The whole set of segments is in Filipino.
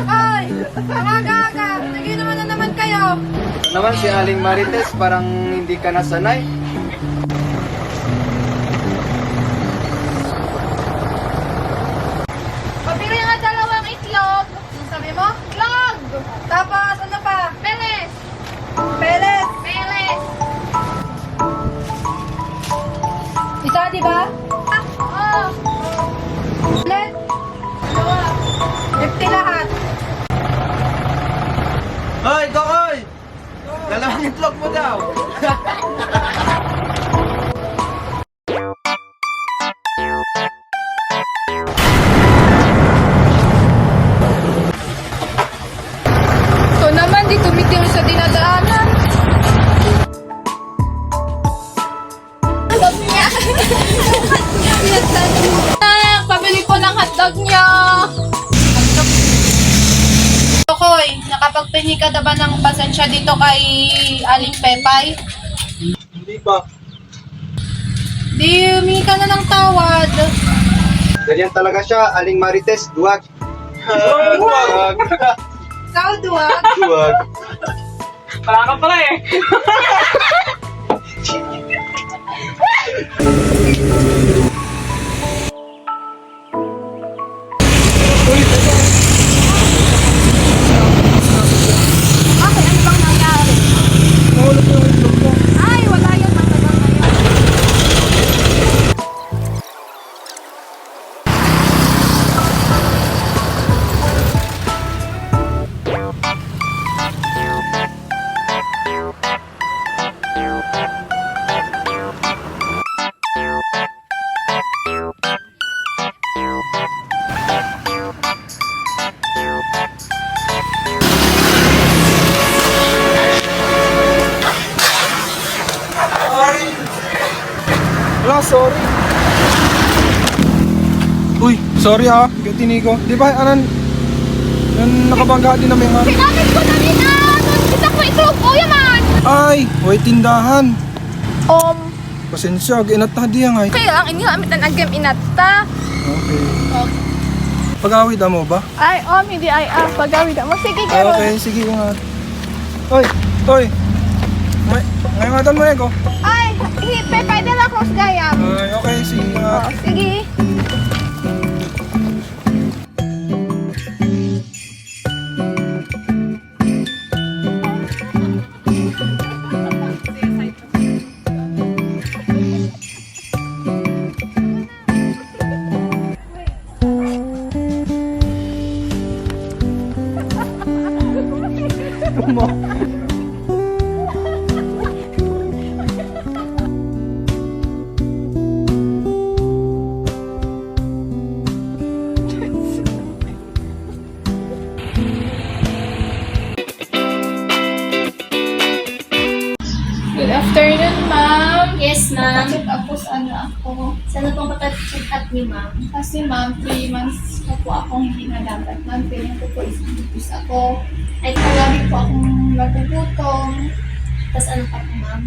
Ay! Aga-aga! Naginuman na naman kayo! Naman si Aling Marites, parang hindi ka nasanay. Pabili nga dalawang itlog! Ang sabi mo? Itlog! Tapos ano pa? Peles! Peles! Peles! Isa, di ba? Oo! Ulit! Dalawa! 50 lahat! Hoy, Kokoy! Dalawang itlog mo daw. Ito naman, di tumitil sa dinadaanan. Hotdog niya. Pabili ko ng hotdog niya. Kokoy, nakapagpingi ka na ba ng pasensya dito kay Aling Pepay? Hindi pa. Di, humingi ka na ng tawad. Ganyan talaga siya, Aling Marites, duwag. Duwag. Ikaw, duwag. Duwag. Wala ka pala eh. Bakit? Ano bang nangyari? Mahulog yung itlog mo. Ay, wala yan. Matagal na yan. Wala, sorry. Uy, sorry ha, gatini ko. Di ba, nakabangga din namin ha? Sinamit ko na rin Kita ko itlog ko yaman. Ay, way tindahan. Pasensya, ginat na diyan ay. Kaya ang inihamit na nagam inata. Okay. Pag-awid mo ba? Ay, hindi ay pagawid mo. Sige, Ah, Karol. okay, sige nga. Oy, oy. Ngayangatan mo ko. Ay, Pepay de la Cruz Gayam. Ay, okay, sige nga. Sige. Good afternoon, ma'am. Yes, ma'am. Check up po sana ako. Sana pong papacheck up niyo, ma'am? Kasi ma'am, 3 months na po akong hindi nadapat. Ma'am, piling ko po isang bupis ako. Ay, Palagi po akong nagugutom. tapos ano pa po, ma'am?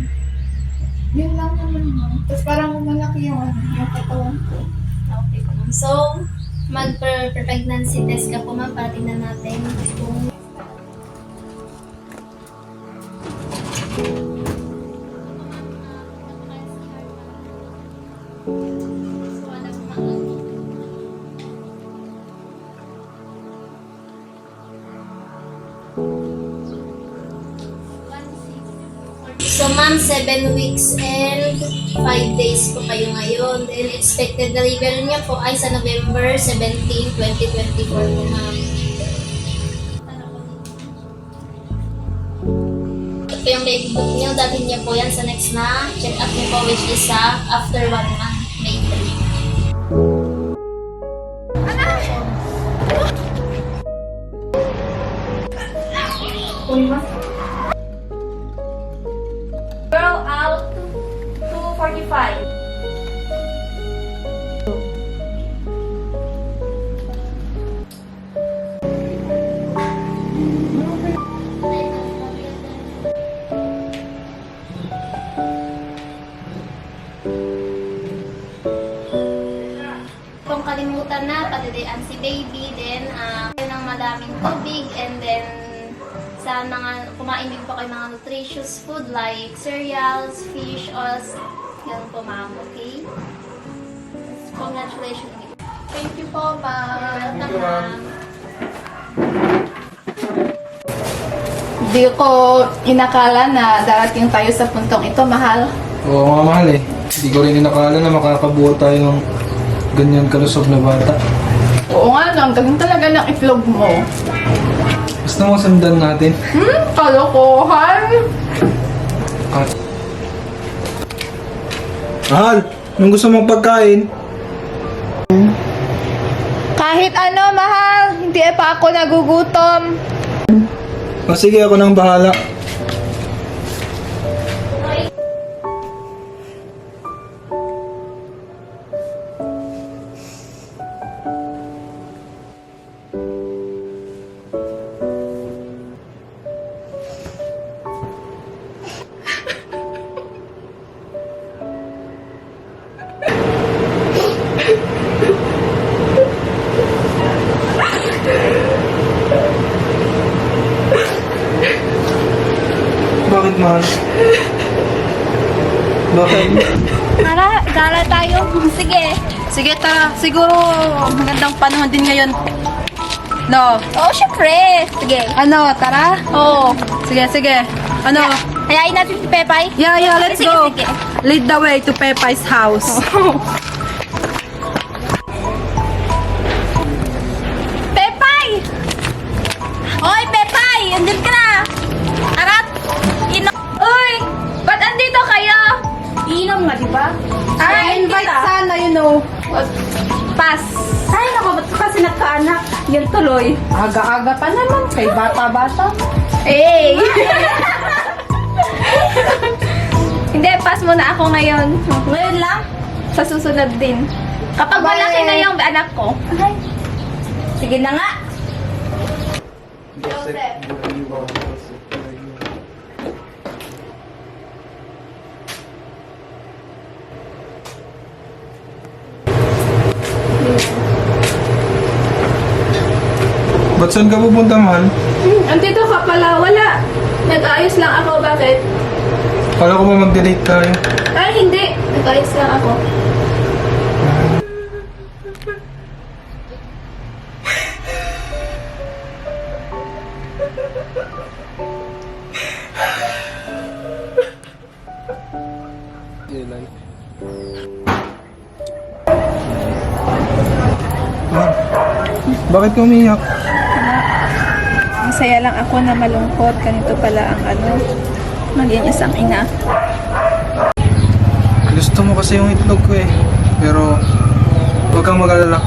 Yun lang naman, ma'am. Tapos parang malaki yung katawan ko. Okay po, ma'am. So, mag-pregnancy test ka po, ma'am, para tingnan natin kung So, ma'am, 7 weeks and 5 days po kayo ngayon. Then, expected delivery niya po ay sa November 17, 2024 po, ma'am. Ito po yung baby book niyo. Dalhin niya po yan sa next na check-up niyo po, which is after 1 month, May 3. Girl out 245. So pong kalimutan na patilian si baby. Then, ng madaming tubig. And then, sa mga, kumain din po kayo mga nutritious food like cereals, fish, oils. Ganun po, ma'am. Okay? Congratulations. Thank you po, ma'am. Welcome, ma'am. Hindi ko inakala na darating tayo sa puntong ito, mahal. Oo nga mahal eh. Hindi ko rin inakala na makakabuo tayo ng ganyan kalusog na bata. Oo nga, ang galing talaga ng itlog mo. Basta mo sundan natin. Kalokohan. At... Mahal, anong gusto mong pagkain? Kahit ano, mahal, hindi pa ako nagugutom. O sige, ako nang bahala. Bakit mahal? Bakit? Tara, gala tayo. Sige. Sige, tara. Siguro, magandang panahon din ngayon. No. Oo, syempre. Sige. Ano, tara? Oo. Sige, sige. Ano? Hayain natin si Pepay. Yeah, let's Sige, go. sige. Lead the way to Pepay's house. Pepay! Hoy, Pepay! Andun ka na! Arat! Uy! Ba't andito kayo? Inom nga, di ba? Invite sana, you know. Pass! Ay, naku, ba't kasi nagkaanak? Yan tuloy. Aga-aga pa naman. Kay bata-bata. Hey! Hindi, pass muna ako ngayon. Ngayon lang? Sa susunod din. Kapag Bye. malaki na yung anak ko. Ay. Sige na nga. Ba't saan ka pupunta, mahal? Andito ka pala. Wala. Nag-ayos lang ako. Bakit? Kala ko ba mag-delete tayo? Ay, hindi. Nag-ayos lang ako. Bakit ka umiyak? Masaya lang ako na malungkot. Ganito pala ang maging isang ina. Gusto mo kasi yung itlog ko eh. Pero huwag kang mag-alala.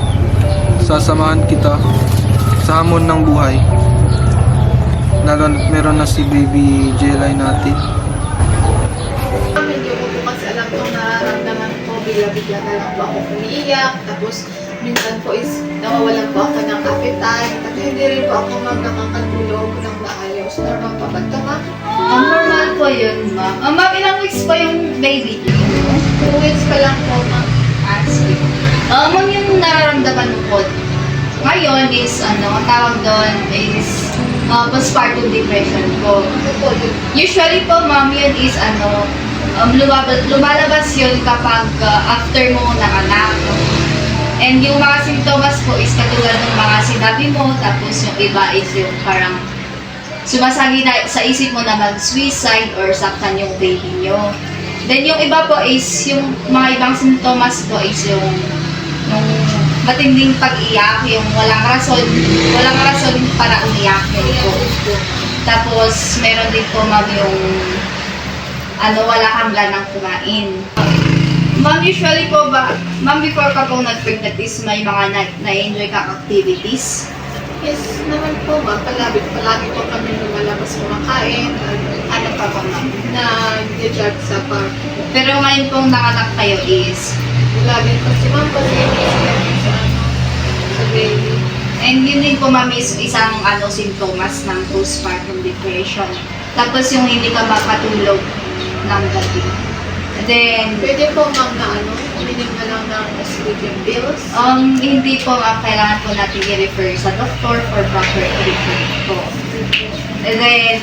Sasamahan kita sa hamon ng buhay. Lalo na't meron na si baby Jelay natin. Hindi ko po kasi alam kung nararamdaman ko, bigla-bigla na lang po ako umiiyak, tapos minsan po is nawawalan po ako ng appetite, at hindi rin po ako nakakatulog ng maayos. Normal pa ba ito, ma'am? Normal po yun, ma'am. Ma'am, ilang weeks pa yung baby? 2 weeks pa lang po, ma'am. Sige. Ma'am, yung nararamdaman ko ngayon is, ang tawag doon is postpartum depression po. Ano po yun? Usually po, ma'am, yun is lumalabas yun kapag after mo nanganak. And yung mga sintomas po is katulad ng mga sinabi mo, tapos yung iba is yung parang sumasagi na sa isip mo na mag-suicide or saktan yung baby nyo. Then yung iba po is, yung mga ibang sintomas po is yung matinding pag-iyak, yung walang rason para umiyak yun po. Tapos meron din po ma'am yung wala kang ganang kumain. Ma'am, usually po ba, ma'am, before ka po nag-pregnant is may mga na-enjoy kang activities? Yes, naman po, ma'am. Palagi po kami lumalabas kumakain, Ano pa po, ma'am? nag-jog sa park. Pero ngayon pong nanganak kayo is, Lagi po si ma'am kasi sa baby. and yun din po, ma'am, is isang sintomas ng postpartum depression. Tapos yung hindi ka makatulog ng gabi. Then, Pwede po, ma'am, na Humiling na lang ng sleeping pills. Hindi po kailangan po natin i-refer sa doktor for proper treatment po. And then,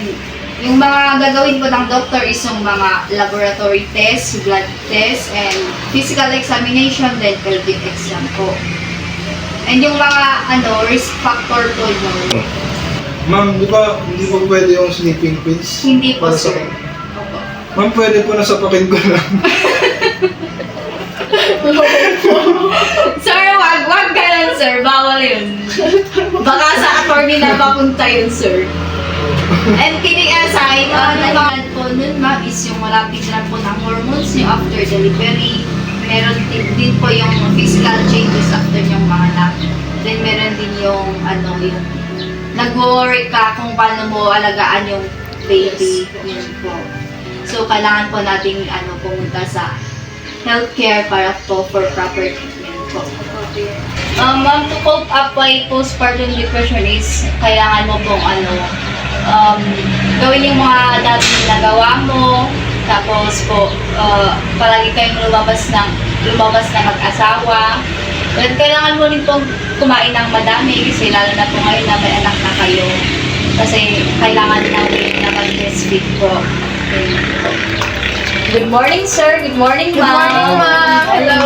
yung mga gagawin po ng doctor is yung mga laboratory tests, blood tests, and physical examination, then pelvic exam po. And yung mga risk factor po yun. Ma'am, di ba hindi po pwede yung sleeping pills? Hindi po, Para sa- sir. Opo. Ma'am, pwede po nasapakin ko lang. Sir, wag ganun, sir. Bawal yun. Baka sa attorney na papunta yun, sir. And sa akin, nalaman po nun, ma'am, is yung malapit na po ng hormones nyo after delivery. Meron din po yung physical changes after yung mga anak. Then meron din yung, yung nag-worry ka kung paano mo alagaan yung baby. Yun po. So, kailangan po nating pumunta sa healthcare para po for proper treatment po. Ma'am, to cope up by postpartum depression is kailangan mo pong gawin yung mga dati nagawa mo, tapos po palagi kayong lumabas na mag-asawa. Then kailangan mo rin pong kumain ng madami kasi lalo na po ngayon na may anak na kayo. Kasi kailangan namin na mag-breastfeed po. Ayun po. Good morning, sir. Good morning, ma'am. Good morning, ma'am. Hello.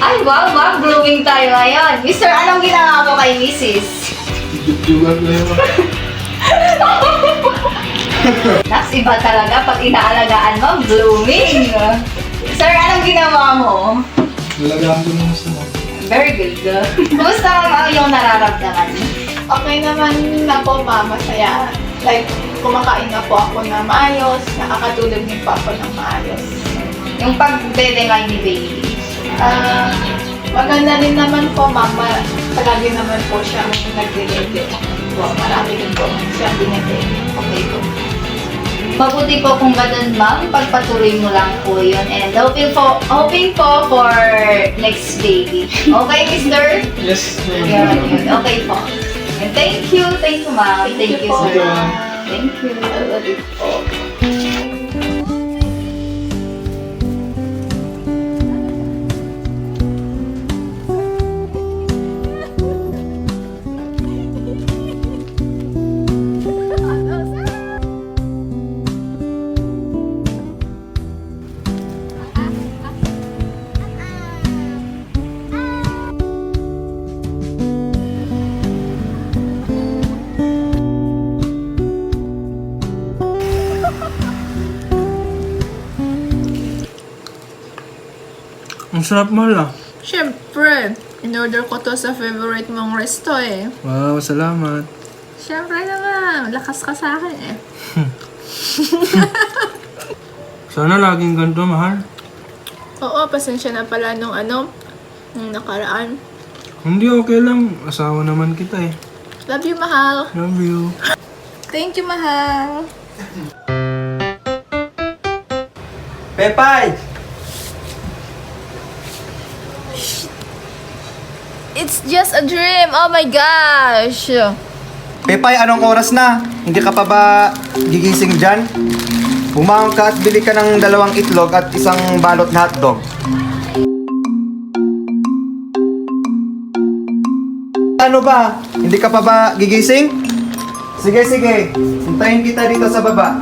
Ay, wow, glowing tayo ngayon. Mister, anong ginawa mo kay Mrs.? Jujugan ko yun. Nas, iba talaga pag inaalagaan mo, blooming. Sir, anong ginawa mo? Nalagaan ko naman sa mga. Very good. Kumusta yung nararamdaman? Okay naman na po, ma'am. Masaya. Like, kumakain na po ako na maayos. Nakakatulog din po ako ng maayos. Yung pagdedengay ni baby. Maganda din naman po, ma'am. Palagi naman po siyang nagdilete. Po, marami din po siyang dinete. Okay po. Mabuti po kung ganun, ma'am. Pagpatuloy mo lang po yun. And hoping po for next baby. Okay, mister? Yes, Yun. Okay po. And thank you, ma'am. Thank you, sir. ma'am. Thank you. Salamat po. Ang sarap, mahal ah. Siyempre, in-order ko to sa favorite mong resto eh. Wow, salamat. Siyempre naman, lakas ka sa akin eh. Sana laging ganito, mahal. Oo, pasensya na pala nung nung nakaraan. Hindi, okay lang. Asawa naman kita eh. Love you, mahal. Love you. Thank you, mahal. Pepay! It's just a dream. Oh my gosh. Pepay, anong oras na? Hindi ka pa ba gigising dyan? Bumangon ka at bili ka ng 2 itlog at 1 balot na hotdog. Ano ba? Hindi ka pa ba gigising? Sige, sige. Hintayin kita dito sa baba.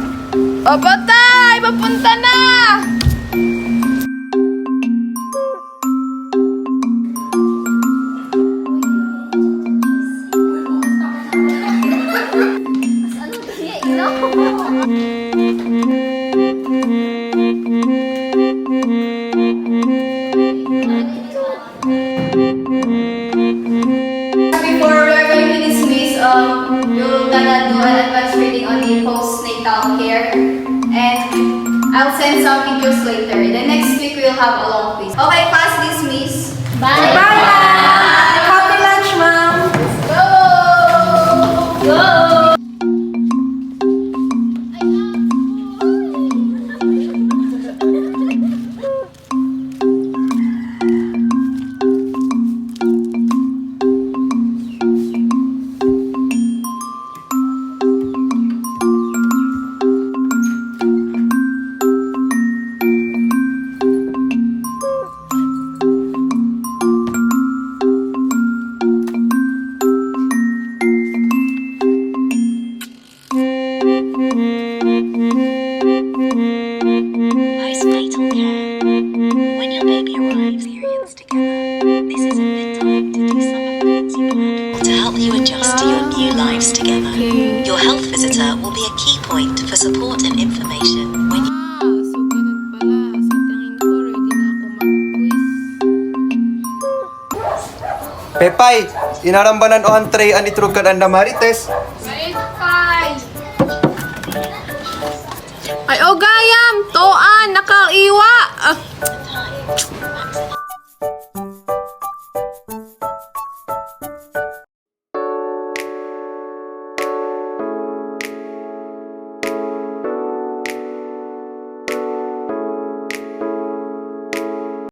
Opo, tay! Papunta na! Before we're going to dismiss, you're gonna do an advanced reading on the postnatal care, and I'll send some videos later. The next week we'll have a long quiz. Okay, pass dismiss. Bye! Happy lunch, ma'am. Go! Go! Pepay, inarambanan o tray an itrug kan anda marites. Ay, o gayam! Toan! Nakaiwa!